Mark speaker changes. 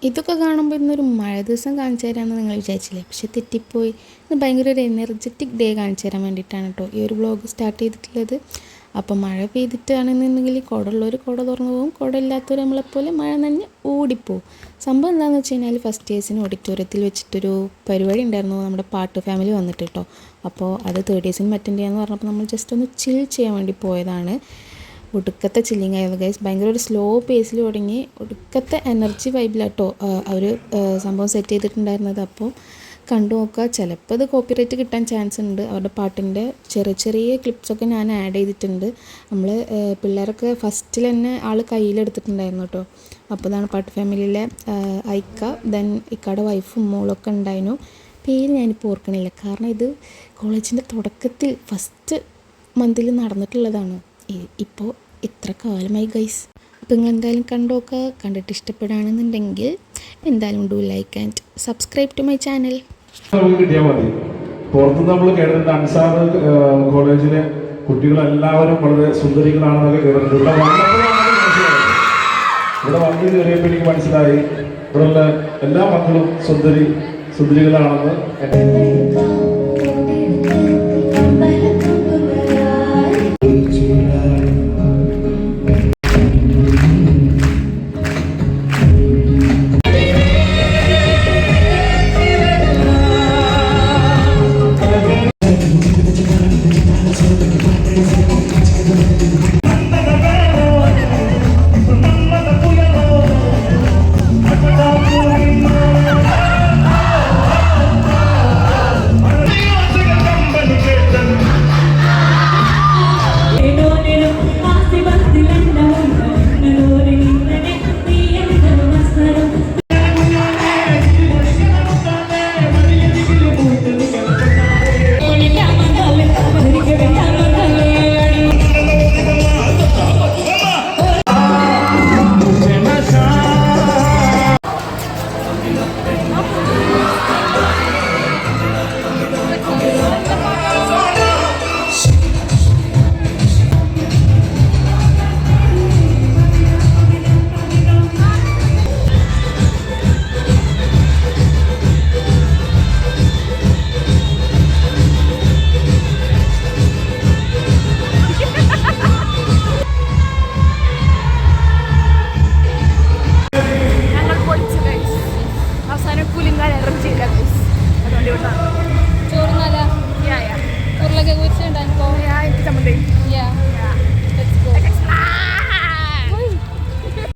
Speaker 1: ഇതൊക്കെ കാണുമ്പോൾ ഇന്നൊരു മഴ ദിവസം കാണിച്ചു തരാമെന്ന് നിങ്ങൾ വിചാരിച്ചില്ലേ? പക്ഷെ തെറ്റിപ്പോയി. ഇന്ന് ഭയങ്കര ഒരു എനർജറ്റിക് ഡേ കാണിച്ചു തരാൻ വേണ്ടിയിട്ടാണ് കേട്ടോ ഈ ഒരു വ്ളോഗ് സ്റ്റാർട്ട് ചെയ്തിട്ടുള്ളത്. അപ്പോൾ മഴ പെയ്തിട്ടാണെന്നുണ്ടെങ്കിൽ കുടമുള്ളവർ കുട തുറന്നു പോകും, കുട ഇല്ലാത്തവർ നമ്മളെപ്പോലെ മഴ നനഞ്ഞ് ഓടിപ്പോവും. സംഭവം എന്താണെന്ന് വെച്ച് കഴിഞ്ഞാൽ ഫസ്റ്റ് ഇയേഴ്സിന് ഓഡിറ്റോറിയത്തിൽ വെച്ചിട്ടൊരു പരിപാടി ഉണ്ടായിരുന്നു. നമ്മുടെ പാട്ട് ഫാമിലി വന്നിട്ട് കേട്ടോ. അപ്പോൾ അത് തേർഡ് ഇയേഴ്സിന് അറ്റൻഡ് ചെയ്യാമെന്ന് പറഞ്ഞപ്പോൾ നമ്മൾ ജസ്റ്റ് ഒന്ന് ചിൽ ചെയ്യാൻ വേണ്ടി പോയതാണ്. ഒടുക്കത്തെ ചില്ലിങ് ആയിരുന്നു ഗൈസ്. ഭയങ്കര ഒരു സ്ലോ പേസിൽ തുടങ്ങി ഒടുക്കത്തെ എനർജി വൈബിലാട്ടോ അവർ സംഭവം സെറ്റ് ചെയ്തിട്ടുണ്ടായിരുന്നത്. അപ്പോൾ കണ്ടു നോക്കുക. ചിലപ്പോൾ അത് കോപ്പിറൈറ്റ് കിട്ടാൻ ചാൻസ് ഉണ്ട്. അവരുടെ പാട്ടിൻ്റെ ചെറിയ ചെറിയ ക്ലിപ്സൊക്കെ ഞാൻ ആഡ് ചെയ്തിട്ടുണ്ട്. നമ്മൾ പിള്ളേരൊക്കെ ഫസ്റ്റിൽ തന്നെ ആൾ കയ്യിലെടുത്തിട്ടുണ്ടായിരുന്നു കേട്ടോ. അപ്പോൾ ഇതാണ് പാട്ട് ഫാമിലിയിലെ ഐക്ക, ദെൻ ഇക്കയുടെ വൈഫും മോളൊക്കെ ഉണ്ടായിരുന്നു. പേര് ഞാനിപ്പോൾ ഓർക്കണില്ല, കാരണം ഇത് കോളേജിൻ്റെ തുടക്കത്തിൽ ഫസ്റ്റ് മന്തിൽ നടന്നിട്ടുള്ളതാണ്. ഇപ്പോൾ ഇത്ര കാലമായി ഗൈസ്. അപ്പോൾ നിങ്ങൾ എന്തായാലും കണ്ടോക്കുക. കണ്ടിട്ട് ഇഷ്ടപ്പെടുകയാണെന്നുണ്ടെങ്കിൽ എന്തായാലും do like and subscribe to my channel.
Speaker 2: കിട്ടിയാൽ മതി. പുറത്തുനിന്ന് നമ്മൾ കേട്ടിട്ടുണ്ട് അൻസാർ കോളേജിലെ കുട്ടികളെല്ലാവരും വളരെ സുന്ദരികളാണെന്നൊക്കെ കേട്ടിട്ടുണ്ട്. ഇവിടെ വന്ന് കയറിയപ്പോൾ എനിക്ക് മനസ്സിലായി ഇവിടെയുള്ള എല്ലാ മക്കളും സുന്ദരികളാണെന്ന്.